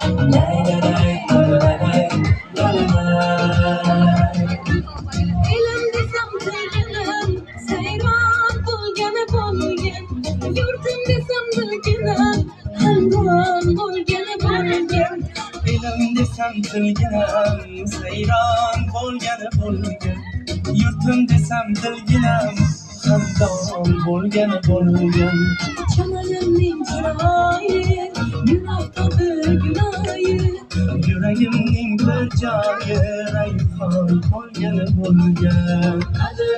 Lay lay lay lay lay lay lay. Elim desem tırgınım, seyran bulgana bulgen. Yurtum desem tırgınım, handan bulgana bulgen. Elim desem tilginem, seyran bo'lgani bo'lgan. Yurtim desam dilginam, xandon bo'lgani bo'lgan. Çamalimning chiroyi, gunohdadir gunoyi. Yuragimning bir joyi rayhon bo'lgani bo'lgan. Qadr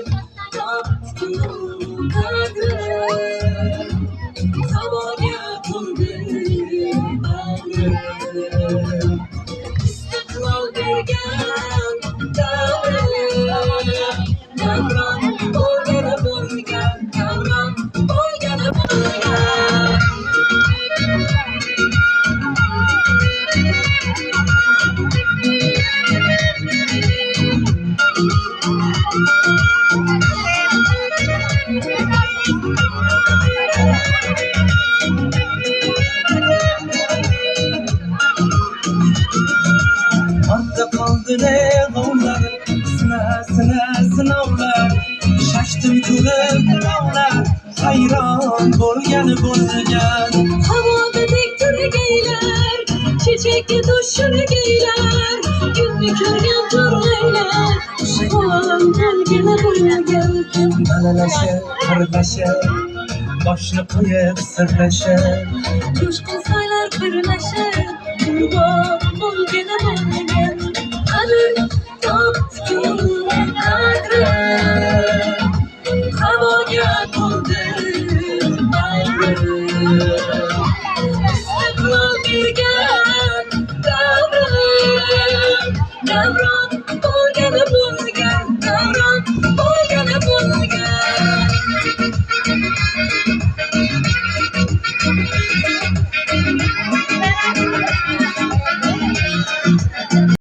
topdim qadr, havoga to'ldim bag'rim. İstiqlol bergan davrim, davron bo'lgani bo'lgan, davron bo'lgani bo'lgan. Ortda qoldi g'ovlar, sinovlar. Shashtim ko'rib birovlar, hayron bo'lgani bo'lgan. Havoda tek turgaylar, chechakka tushirgaylar. Kunni ko'rgan turg'aylar, ishqon bo'lgani bo'lgan. Balalashib, qirlashib, boshni qo'yib sirlashib. Jo'shqin soylar birlashib,